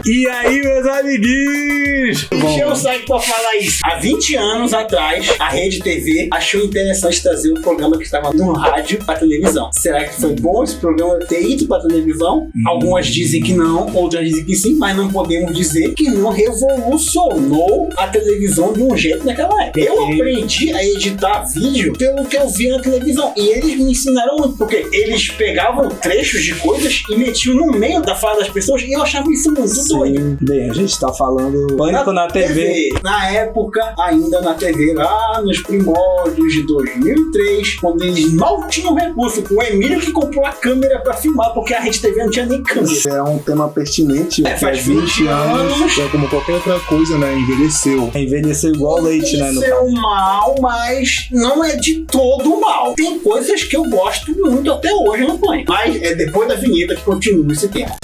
E aí, meus amiguinhos? Encheu o saco pra falar isso. Há 20 anos atrás, a Rede TV achou interessante trazer um programa que estava no rádio pra televisão. Será que foi bom esse programa ter ido pra televisão? Algumas dizem que não, outras dizem que sim, mas não podemos dizer que não revolucionou a televisão de um jeito naquela época. Eu aprendi a editar vídeo pelo que eu vi na televisão. E eles me ensinaram muito, porque eles pegavam trechos de coisas e metiam no meio da fala das pessoas e eu achava isso muito doido. Bem, a gente tá falando Pânico na TV. Na época, ainda na TV, lá nos primórdios de 2003, quando eles mal tinham recurso. O Emílio que comprou a câmera pra filmar, porque a Rede TV não tinha nem câmera. É um tema pertinente. Faz 20 anos. É como qualquer outra coisa, né? Envelheceu. Envelheceu igual leite, né? Envelheceu mal, mas não é de todo mal. Tem coisas que eu gosto muito até hoje no Pânico. Mas é depois da vinheta que continua esse tema.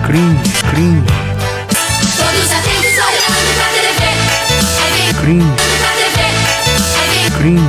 Cringe. Todos atentos olhando pra TV. Cringe. Pra TV.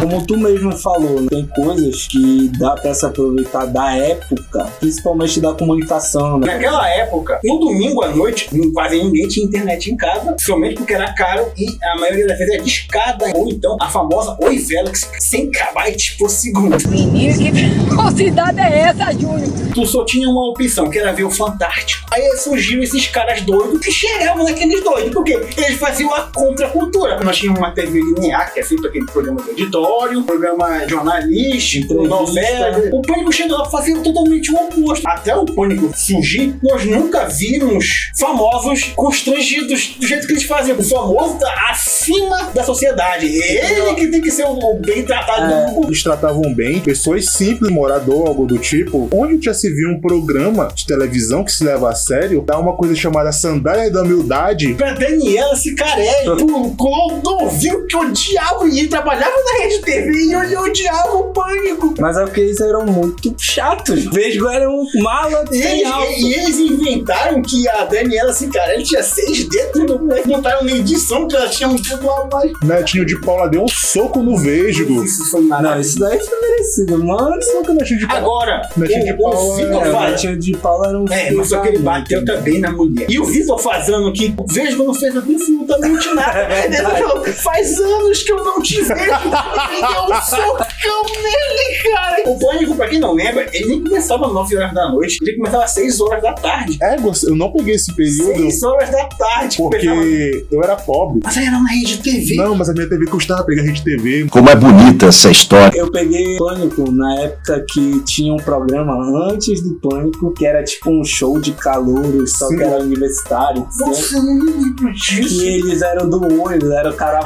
Como tu mesmo falou, né? Tem coisas que dá pra se aproveitar da época, principalmente da comunicação, né? Naquela época, no domingo à noite, quase ninguém tinha internet em casa, somente porque era caro e a maioria das vezes era discada, ou então a famosa Oi Velox, 100 KB por segundo. Menino, que velocidade é essa, Júnior? Tu só tinha uma opção, que era ver o Fantástico. Aí surgiram esses caras doidos que chegavam naqueles doidos, porque eles faziam a contracultura. Nós tínhamos uma TV linear, que é feito aquele programa de auditório, programa jornalístico, novela. O Pânico chegou lá pra fazer totalmente o oposto. Até o Pânico surgir, nós nunca vimos famosos constrangidos do jeito que eles faziam. O famoso tá acima da sociedade. Ele que tem que ser o bem tratado do mundo. Eles tratavam bem pessoas simples, morador, algo do tipo. Onde já se viu um programa de televisão que se leva a sério, dá uma coisa chamada Sandália da Humildade. Pra Daniela Cicarelli, o Clodovil que odiava e ele trabalhava na Rede TV e ele odiava o Pânico. Mas é porque eles eram muito chatos. Vesgo era um mala sem alça. E eles inventaram que a Daniela Cicarelli tinha 6 dedos no pé. Botaram na edição que ela tinha um dedo lá mais. Netinho de Paula deu um soco no Vesgo. Isso foi Não, maravilhoso. isso daí foi merecido, mano. Soco no Netinho de Paula. Agora, Netinho de o Paula Vitor O Fazano. Netinho de Paula era um Mas só que ele bateu também na mulher. E o Vitor Fazano que o Vesgo não fez absolutamente nada. Ele falou, faz anos que eu não te vejo. Ele deu um socão nele, cara. O Pânico, pra quem não lembra, ele nem começava às 9 horas da noite. Ele começava às 6 horas da tarde. Eu não peguei esse período 6 horas da tarde. porque eu era pobre. Mas aí era na Rede TV. Não, mas a minha TV custava pegar Rede TV. Como é bonita essa história. Eu peguei Pânico na época que tinha um programa antes do Pânico, que era tipo um show de calouros, só Sim. que era universitário. Nossa, eu não lembro disso. E eles eram do olho, era o cara.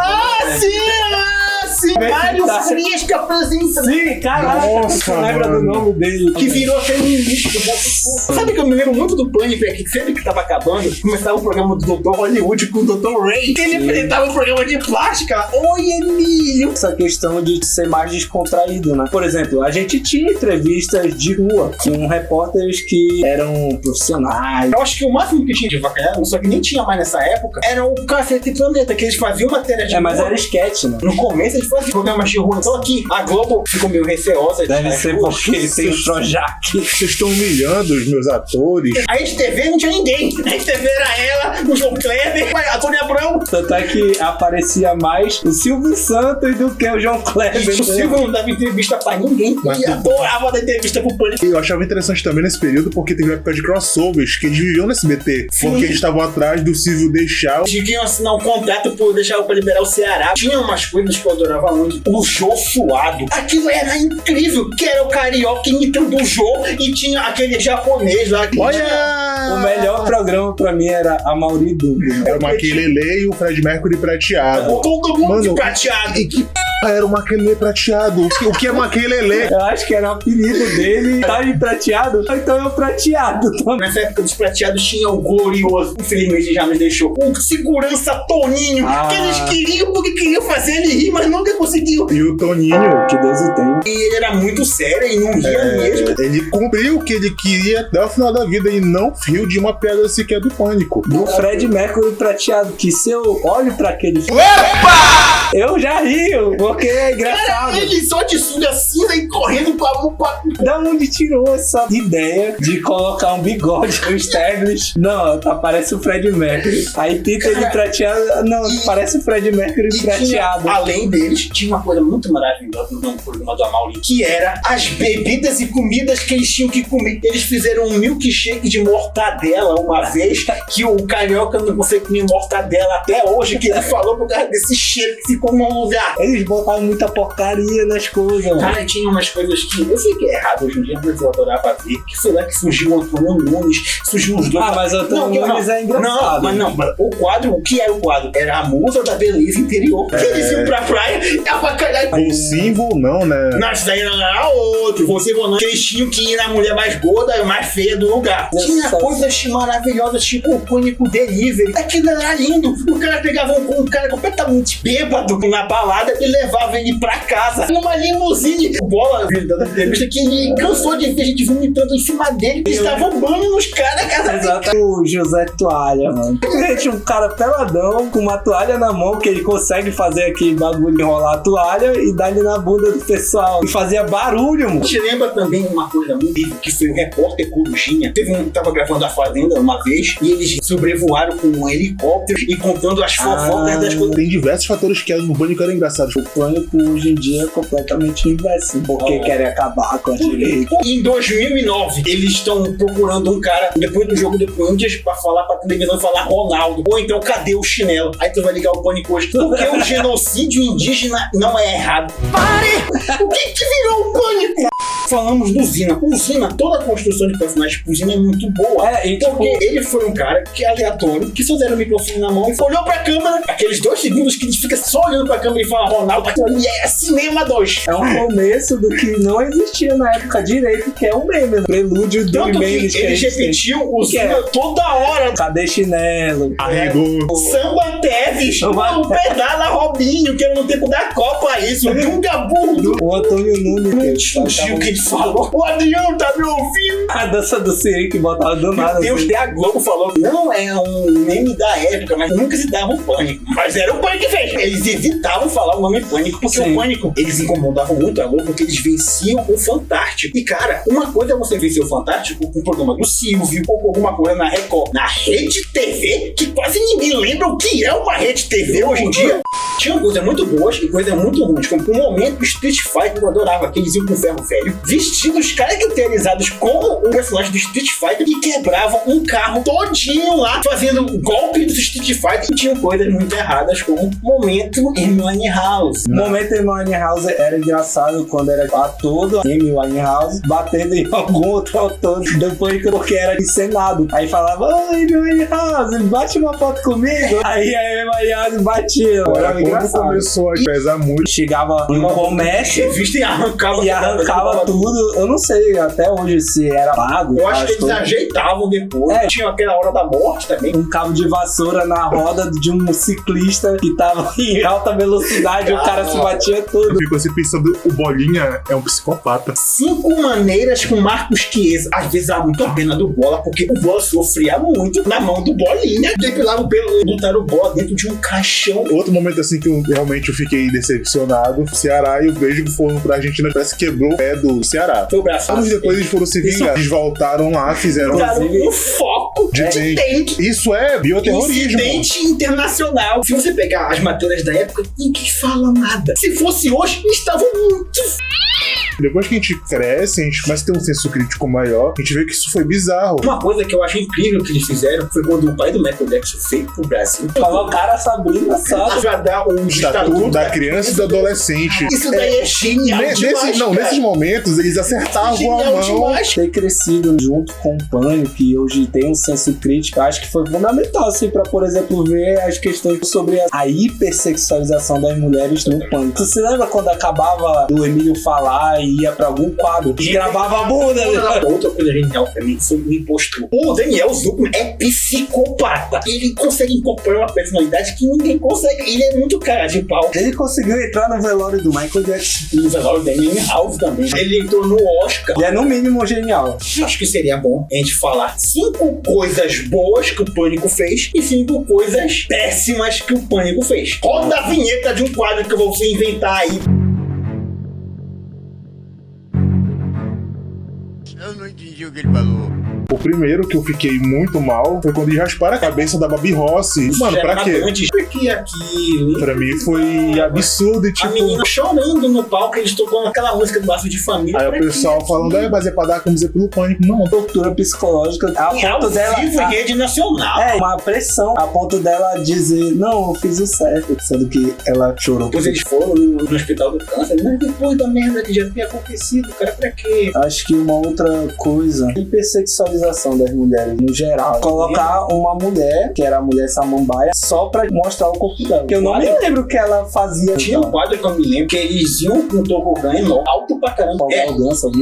Sim, Mário Frias que apresenta. Sim, caralho, Nossa, você lembra do mano. nome dele? Que virou feminista. Sabe que eu me lembro muito do Pânico, é que sempre que tava acabando, começava o programa do Dr. Hollywood com o Dr. Ray. Ele apresentava o programa de plástica. Oi, Emílio. Essa questão de ser mais descontraído, né? Por exemplo, a gente tinha entrevistas de rua com repórteres que eram profissionais. Eu acho que o máximo que tinha de vacaiano, só que nem tinha mais nessa época, era o Cacete Planeta, que eles faziam matéria de Mas rua. era sketch, né? No começo eles faziam programas de rua. Só que a Globo ficou meio receosa. Deve ser porque tem o Projac. Vocês estão humilhando os meus atores. A Rede TV não tinha ninguém. A Rede TV era ela, o João Kleber, a Tony Abrão. Tanto é que aparecia mais o Silvio Santos do que o João Kleber. O Silvio não dava entrevista pra ninguém. Mas E adorava dar entrevista pro Pânico. E eu achava interessante também nesse período porque teve uma época de crossovers que eles viviam no SBT. Sim. Porque eles estavam atrás do Silvio deixar. Eles queriam assinar um contrato por deixar pra liberar o Ceará. Tinha umas coisas que eu adorava muito. O Jô Suado. Aquilo era incrível. Que era o carioca imitando o Jô. E tinha aquele japonês lá. Que Olha! O melhor programa pra mim era a Mauri Dugo. Era o Maquelele e o Fred Mercury prateado. todo mundo Mano, de prateado. E que era o Maquelele prateado? O que é Maquelele? Eu acho que era o apelido dele. Tá de prateado? Então é o prateado também. Nessa época dos prateados tinha o glorioso, infelizmente já nos deixou, o segurança Toninho, que eles queriam porque queriam fazer ele rir, mas nunca conseguiu. E o Toninho, Que Deus o tenha. E ele era muito sério e não ria mesmo. ele cumpriu o que ele queria até o final da vida e não riu de uma piada sequer do Pânico. Do Fred Mercury prateado. Que se eu olho pra aquele filme. Eu já rio, porque é engraçado. Ele só de sunga cinza e correndo com a mão pra... Da onde tirou essa ideia de colocar um bigode no Establish? Não, parece o Fred Mercury. Aí pinta ele prateado. Não, parece o Fred Mercury prateado. Tinha, além deles, tinha uma coisa muito maravilhosa no programa do Amaury, que era as bebidas e comidas que eles tinham que comer. Eles fizeram um milkshake de mortadela uma vez, que o Carioca não consegue comer mortadela até hoje, que ele falou por causa desse cheiro que ficou num lugar. Eles botavam muita porcaria nas coisas. Cara, tinha umas coisas que eu sei que é errado hoje em dia, mas eu adorava ver. Que foi lá que surgiu o Antônio Nunes, surgiu os dois. Ah, mas o Antônio Nunes é engraçado. Mas o quadro, o que era o quadro? Era a musa da beleza interior. Que eles iam pra praia e avacalhar. O símbolo não, né? Não, isso daí não era outro. Você não. Eles tinham que ir na mulher mais gorda e mais feia do lugar. Tinha coisas maravilhosas, tipo o Pânico Delivery. Aquilo era lindo. O cara pegava um cara completamente bêbado na balada e levava ele pra casa numa limusine. O Bola, da entrevista, que ele cansou de ver gente vomitando em cima dele. Eles estavam banho nos caras, cara. Exato. O José Toalha, mano. Gente, um cara peladão com uma toalha na mão que ele consegue fazer aquele bagulho de enrolar a toalha e dar ali na bunda do pessoal. E fazia barulho, mano. Te lembra também uma coisa muito incrível, que foi o repórter Corujinha. Teve um que tava gravando a Fazenda uma vez e eles sobrevoaram com um helicóptero e contando as fofocas das coisas. Tem diversos fatores que no Pânico eram engraçados. O Pânico hoje em dia é completamente inverso, porque querem acabar com a direita. Em 2009, eles estão procurando um cara, depois do jogo do Corinthians, pra falar pra televisão e falar Ronaldo. Ou então, cadê o chinelo? Aí tu vai ligar o Pânico hoje. Porque o genocídio indígena não é errado. Pare! O que virou o Pânico? Falamos do Zina. O Zina, toda a construção de personagem pro Zina é muito boa. Porque ele foi um cara que é aleatório, que só deram o microfone na mão e olhou pra câmera. Aqueles 2 segundos que ele fica só olhando pra câmera e fala Ronaldo, aquilo ali é cinema 2. É um começo do que não existia na época direito, que é um meme, né? Prelúdio do Tanto memes que eles repetiam o Zina toda hora. Cadê chinelo? Arregou. Samba Teves, o pedala Robinho, que era no tempo da Copa isso, Dunga Burdo. O Antônio Nunes. O que ele falou. O Adriano tá me ouvindo. A dança do Siri que botava do nada. Meu Deus, assim. a Globo falou que não é um meme da época, mas nunca se dava um Pânico. Mas era o Pânico que fez. Eles evitavam falar o nome Pânico, porque o Pânico, eles incomodavam muito a Globo, porque eles venciam o Fantástico. E cara, uma coisa é você vencer o Fantástico com o programa do Silvio, ou com alguma coisa na Record. Na Rede TV, que quase ninguém lembra o que é uma Rede TV hoje em dia. Tinha coisas muito boas e coisas muito ruins. Como o momento do Street Fighter, eu adorava, que eles iam com ferro velho, vestidos caracterizados como o personagem do Street Fighter e quebravam um carro todinho lá, fazendo golpe do Street Fighter. E tinham coisas muito erradas, como Momento Amy Winehouse. O Momento Amy Winehouse era engraçado quando era ator do Amy Winehouse batendo em algum outro autor depois porque era encenado. Aí falava, ô Amy Winehouse, bate uma foto comigo. Aí a Amy Winehouse batia. Agora, Era quando engraçado. começou a pesar muito, Chegava no comércio Revista e arrancava tudo. Eu não sei até hoje se era pago. Eu acho que eles ajeitavam depois. Tinha aquela hora da morte também. Um cabo de vassoura na roda de um ciclista que tava em alta velocidade e o cara se batia todo. ficou assim pensando, o Bolinha é um psicopata. 5 maneiras com Marcos Chiesa. Às vezes há muito a pena do Bola, porque o Bola sofria muito na mão do Bolinha. Depilaram o pelo e botaram o Bola dentro de um caixão. Outro momento assim que eu realmente fiquei decepcionado, o Ceará e o beijo que foram pra Argentina parece que quebrou o pé do Ceará. Foi o braço. Anos depois eles foram se vingar. Eles voltaram lá, fizeram um foco de dente. Isso é bioterrorismo. Incidente internacional. Se você pegar as matérias da época, ninguém fala nada. Se fosse hoje, estavam muito... Depois que a gente cresce, a gente começa a ter um senso crítico maior, a gente vê que isso foi bizarro. Uma coisa que eu acho incrível que eles fizeram foi quando o pai do Michael Jackson veio pro Brasil. Colocaram a Sabrina Sato. Já dá um Estatuto da criança e do adolescente. Isso daí é genial demais, nesses momentos, eles acertavam a mão. Demais. Ter crescido junto com o Pânico e hoje tem um senso crítico, acho que foi fundamental, assim, pra, por exemplo, ver as questões sobre a hipersexualização das mulheres no Pânico. Você lembra quando acabava do Emílio falar ia pra algum quadro e gravava a bunda. Outra coisa genial pra mim foi o impostor. O Daniel Zuckerman é psicopata. Ele consegue incorporar uma personalidade que ninguém consegue. Ele é muito cara de pau. Ele conseguiu entrar no velório do Michael Jackson. E o velório da Amy House também. Ele entrou no Oscar. Ele é no mínimo genial. Eu acho que seria bom a gente falar 5 coisas boas que o Pânico fez e 5 coisas péssimas que o Pânico fez. Roda a vinheta de um quadro que eu vou inventar aí. Eu não entendi o que ele falou. O primeiro que eu fiquei muito mal foi quando eles rasparam a cabeça da Babi Rossi. Mano, pra quê? Por que aquilo? Pra mim foi absurdo e A tipo... menina chorando no palco, eles tocando aquela música do Laço de Família. Aí o pessoal falando, mas é pra dar a camisa pelo Pânico. Não, Tortura psicológica. A Em ponto ao dela. vivo em rede nacional. É, uma pressão a ponto dela dizer, não, eu fiz o certo, sendo que ela chorou. Depois eles foram no hospital do câncer, mas depois da merda que já tinha acontecido, cara, pra quê? Acho que uma outra coisa, a hipersexualização das mulheres no geral. Colocar uma mulher, que era a mulher samambaia, só pra mostrar o corpo dela. Porque eu não me lembro o que ela fazia. Tinha um quadro que eu me lembro que eles iam com o tobogã alto pra caramba.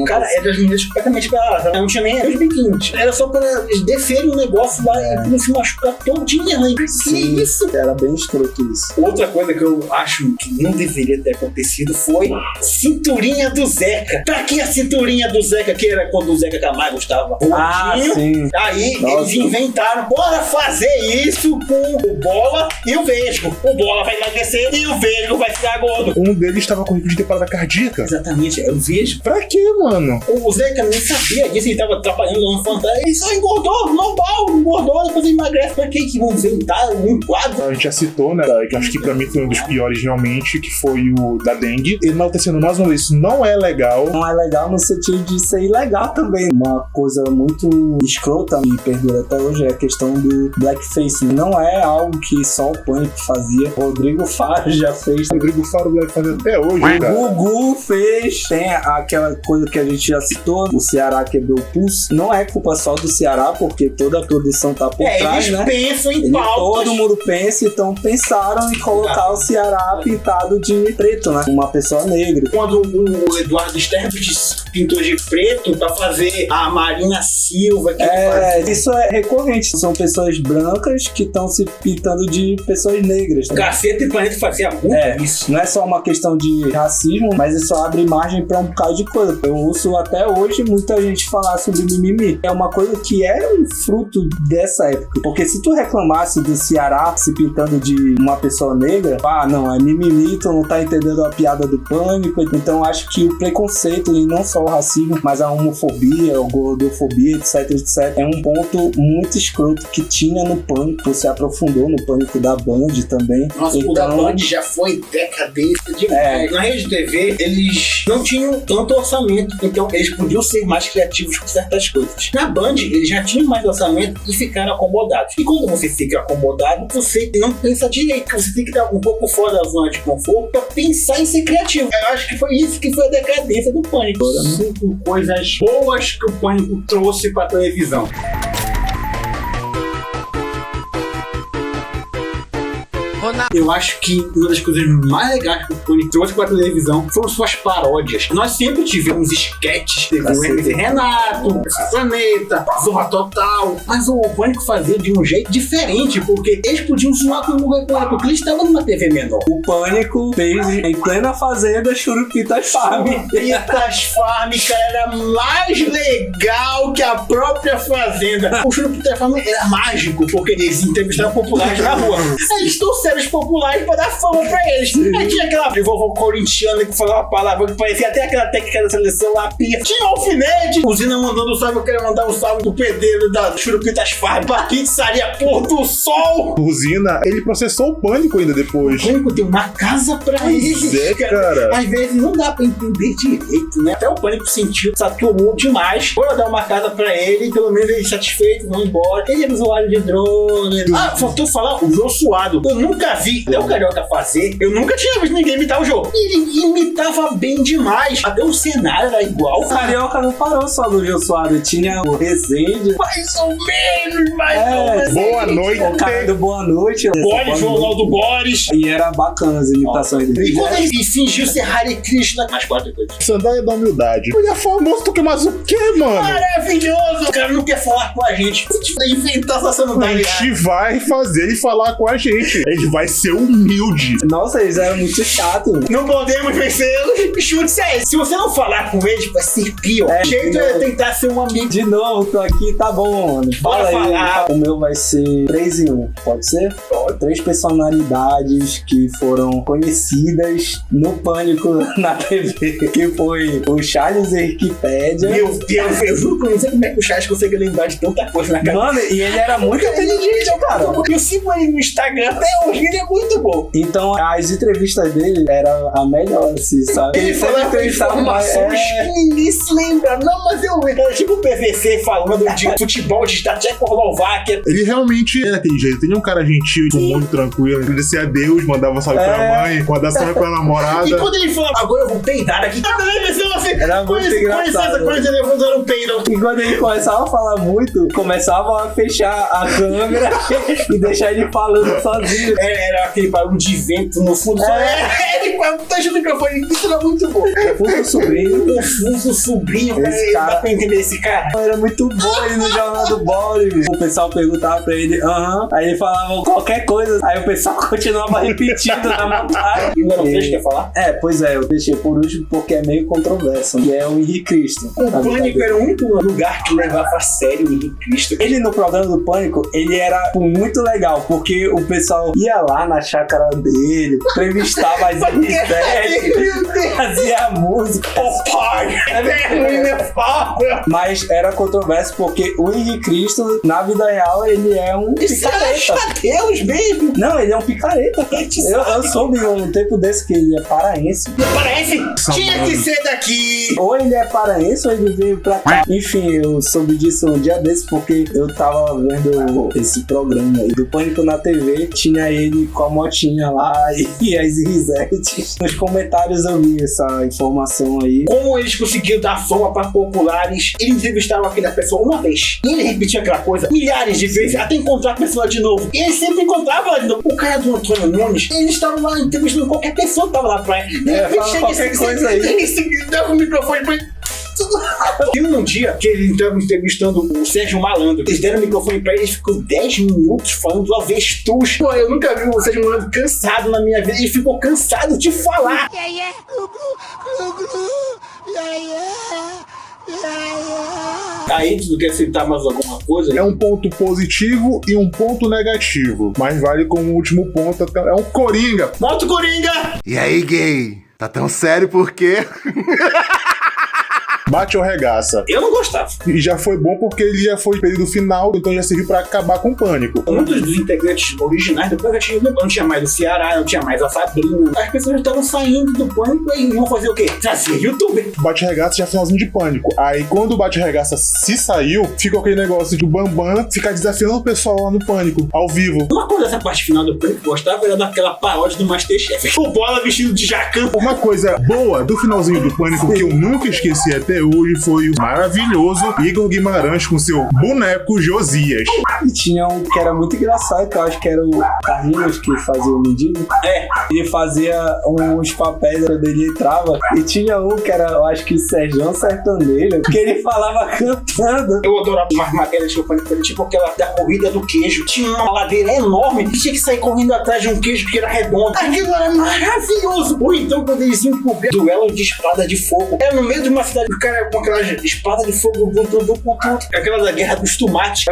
Cara, era das meninas completamente peladas. Ela não tinha nem os biquínis. Era só pra eles descerem um negócio lá e não se machucar todinha, né? Que isso? Era bem escroto isso. Outra coisa que eu acho que não deveria ter acontecido foi cinturinha do Zeca. Pra que a cinturinha do Zeca, que era quando o Zeca Camargo estava gordinho? Sim. Aí Nossa. eles inventaram, bora fazer isso com o Bola e o Vesgo. O Bola vai emagrecer e o Vesgo vai ficar gordo. um deles estava com risco de parada cardíaca. Exatamente, eu vejo. Pra quê, mano? O Zeca nem sabia disso, ele tava trabalhando no fantasma. Ele só engordou, normal, engordou, depois ele emagrece. Pra que vão inventar um quadro? A gente já citou, né? Que acho que pra mim foi um dos piores realmente, que foi o da dengue. Enaltecendo mais uma vez, isso não é legal. Não é legal no sentido de ser ilegal também. Uma coisa muito escrota e perdura até hoje é a questão do blackface. Não é algo que só o Pânico fazia. Rodrigo Faro já fez. Rodrigo Faro vai fazer até hoje, cara. Gugu fez. Tem aquela coisa que a gente já citou. O Ceará quebrou o pulso. Não é culpa só do Ceará, porque toda a produção tá por trás, eles né? pensam em pautas. Todo mundo pensa, então pensaram em colocar o Ceará pintado de preto, né? Uma pessoa negra. Quando o Eduardo Sterblitz pintou de preto pra fazer a Marina Silva. Que Isso é recorrente. São pessoas brancas que estão se pintando de pessoas negras. Né? Caceta e Planeta fazia muito isso. Não é só uma questão de racismo, mas isso abre margem pra um bocado de coisa. Eu ouço até hoje muita gente falar sobre mimimi. É uma coisa que é um fruto dessa época. Porque se tu reclamasse do Ceará se pintando de uma pessoa negra, não, é mimimi, tu não tá entendendo a piada do Pânico. Então acho que o preconceito, e não só o racismo, mas a homofobia, a gordofobia, etc, é um ponto muito escroto que tinha no Pânico, se aprofundou no Pânico da Band também. Nossa, então, o da Band já foi decadência demais. Na Rede TV, eles não tinham tanto orçamento, então eles podiam ser mais criativos com certas coisas. Na Band, eles já tinham mais orçamento e ficaram acomodados. E quando você fica acomodado, você não pensa direito. Você tem que estar um pouco fora da zona de conforto pra pensar em ser criativo. Eu acho que foi isso que foi a decadência do Pânico. 5 coisas boas que o Pânico trouxe pra televisão. Eu acho que uma das coisas mais legais que o Pânico trouxe pra televisão foram suas paródias. Nós sempre tivemos sketches, teve o MC Renato, Planeta, Zorra Total, mas o Pânico fazia de um jeito diferente, porque eles podiam zoar com o Record, porque eles estavam numa TV menor. O Pânico fez em plena fazenda Churupitas Farm. Churupitas Farm, cara, era mais legal que a própria fazenda. O Churupitas Farm era mágico, porque eles entrevistavam populares na rua. Eles trouxeram os populares pra dar fama pra eles. Aí tinha aquela vovó corintiana que falava uma palavra que parecia até aquela técnica da seleção lá, pia. Tinha alfinete. Usina mandando um salve, eu quero mandar um salve pro pedreiro da Churupitas Farm, pra pizzaria Pôr do Sol. Usina, ele processou o Pânico ainda depois. O Pânico tem uma casa pra eles. Cara. Às vezes não dá pra entender direito, né? Até o Pânico sentiu, saturou demais. Vou dar uma casa pra ele, pelo menos ele satisfeito, vão embora. Ele é usuário de drone. Faltou falar o Jô Suado. Eu nunca vi vi até o Carioca fazer, eu nunca tinha visto ninguém imitar o Jô. Ele imitava bem demais. Até o cenário era igual. O Carioca não parou só do Jô Soares, tinha o Rezende. Mais ou menos, mais ou menos. Boa noite. O cara do Boa Noite. Boris, Ronaldo Boris. E era bacana as imitações dele. E quando ele fingiu ser Hare Krishna, as quatro coisas. Sandália da humildade. Ele é famoso, tu quer mais o quê, mano? Maravilhoso! O cara não quer falar com a gente. A gente vai inventar essa A sandália. gente vai fazer ele falar com a gente. Ele vai ser humilde. Nossa, eles eram muito chatos. Não podemos vencê-los. Chute sério. Se você não falar com eles, vai ser pior. É, O jeito é tentar ser um amigo. De novo, tô aqui, tá bom, mano. Bora Fala aí. falar. O meu vai ser 3 em 1, pode ser? 3 personalidades que foram conhecidas no Pânico na TV. Que foi o Charles Wikipédia. Meu Deus, eu juro que eu não sei como é que o chat consegue lembrar de tanta coisa na cabeça. Mano, e ele era muito inteligente, cara. Eu sigo ele no Instagram até hoje, ele é muito bom. Então, as entrevistas dele eram a melhor, assim, sabe? Ele sempre fala entrevistava mais. informações que ninguém se lembra. Não, mas eu lembro. Era tipo o PVC falando de futebol da Tchecoslováquia. Ele realmente era aquele jeito. Ele é um cara gentil, muito tranquilo. Ele agradecia a Deus, mandava salve pra mãe, mandava salve pra namorada. E quando ele falava, agora eu vou peidar aqui. Era muito engraçado. Quando ele levantaram o peido. E quando ele começava a falar muito, começava a fechar a câmera e deixar ele falando sozinho. Era aquele barulho de vento no fundo. Ele fecha o microfone. Isso era muito bom. Confuso Sobrinho. Confuso Sobrinho. Esse cara- Dá pra entender esse cara? Era muito bom ele no Jornal do Boris. O pessoal perguntava pra ele, aí ele falava qualquer coisa, aí o pessoal continuava repetindo na montagem. E não era o que quer falar? Pois é, eu deixei por último porque é meio controverso, que é o Henrique Cristo. O Pânico era o único lugar que levava a sério o Henrique Cristo. Ele no programa do Pânico, ele era muito legal, porque o pessoal ia lá na chácara dele, entrevistava as R7, fazia música. Pai! É ruim, meu pai! Mas era controverso porque o Henrique Cristo, na vida real, ele é um Você acha picareta. Deus mesmo? Não, ele é um picareta, cara. Eu soube um tempo desse que ele é paraense. Parece! Tinha que ser daqui! Ou ele é paraense ou ele veio pra cá. Enfim, eu soube disso um dia desse porque eu tava vendo esse programa aí do Pânico na TV. Tinha ele com a motinha lá e as risetes. Nos comentários eu vi essa informação aí. Como eles conseguiram dar fama para populares, eles entrevistaram aquela pessoa uma vez. E ele repetia aquela coisa milhares de vezes até encontrar a pessoa de novo. E ele sempre encontrava ela de novo. O cara do Antônio Nunes, eles estavam lá entrevistando qualquer pessoa que tava lá pra ele. Fala qualquer coisa aí. Ele dava o microfone pra ele. E um dia que ele estava entrevistando o Sérgio Malandro, eles deram o microfone pra ele, ele ficou 10 minutos falando do avestruz. Pô, eu nunca vi o Sérgio Malandro cansado na minha vida, ele ficou cansado de falar. Aí, tu quer citar mais alguma coisa? É um ponto positivo e um ponto negativo. Mas vale como último ponto. É um coringa. Bota o Coringa! E aí, gay? Tá tão sério por quê? Bate ou regaça. Eu não gostava. E já foi bom porque ele já foi período final, então já serviu pra acabar com o Pânico. Muitos dos integrantes originais do Pânico já tinham, não tinha mais o Ceará, não tinha mais a Sabrina. As pessoas estavam saindo do Pânico e iam fazer o quê? Trazer youtuber. Bate regaça já é finalzinho de Pânico. Aí quando o bate regaça se saiu, ficou aquele negócio do Bambam ficar desafiando o pessoal lá no Pânico, ao vivo. Uma coisa dessa parte final do Pânico que eu gostava era daquela paródia do Masterchef. O Bola vestido de jacan. Uma coisa boa do finalzinho do Pânico que eu nunca esqueci até hoje foi o maravilhoso Igor Guimarães com seu boneco Josias. E tinha um que era muito engraçado, que eu acho que era o Carlinhos que fazia o mendigo. Ele fazia uns papéis quando ele entrava. E tinha um que era, eu acho que Sérgio Sertanejo, que ele falava cantando. Eu adorava umas matérias que eu falei, tipo aquela da corrida do queijo. Tinha uma ladeira enorme e tinha que sair correndo atrás de um queijo que era redondo. Aquilo era maravilhoso. Ou então quando eles iam pro duelo de espada de fogo. Era no meio de uma cidade, o cara com aquela espada de fogo voltando com tudo. Aquela da guerra dos tomates.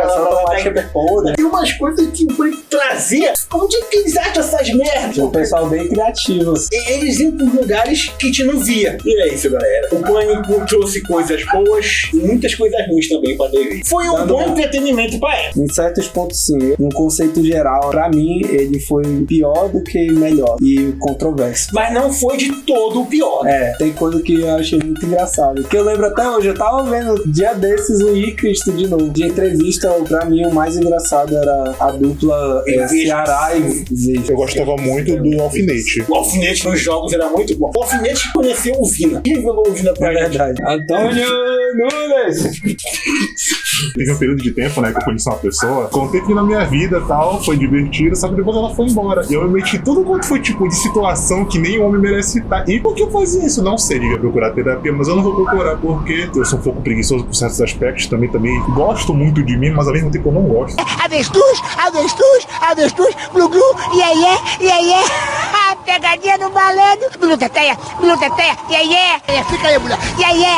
Tem umas coisas que o Pânico trazia. Onde é que eles acham essas merdas? Tinha um pessoal bem criativo. Assim. Eles iam por lugares que a gente não via. E é isso, galera. O Pânico trouxe coisas boas e muitas coisas ruins também pra TV. Foi um bom entretenimento pra ela. Em certos pontos, sim. No conceito geral, pra mim, ele foi pior do que melhor. E controverso. Mas não foi de todo o pior. Tem coisa que eu achei muito engraçado. Que eu lembro até hoje, eu tava vendo dia desses o Henrique Cristo de novo. De entrevista, pra mim, o mais engraçado era a dupla Ceará e Veja. Eu gostava muito do Alfinete. O Alfinete nos jogos era muito bom. O Alfinete conheceu o Vina. Quem revelou o Vina pra É gente? verdade. Antônio Nunes! Teve um período de tempo, né, que eu conheci uma pessoa, contei que na minha vida e tal, foi divertido, só que depois ela foi embora. E eu me meti tudo quanto foi tipo de situação que nem homem merece estar. E por que eu fazia isso? Não sei, devia procurar terapia, mas eu não vou procurar porque eu sou um pouco preguiçoso por certos aspectos, também gosto muito de mim, mas ao mesmo tempo eu não gosto. Avestruz, avestruz, avestruz, glu glu, iê, pegadinha do malandro, bilu teteia, iê, fica aí, mulher, iê.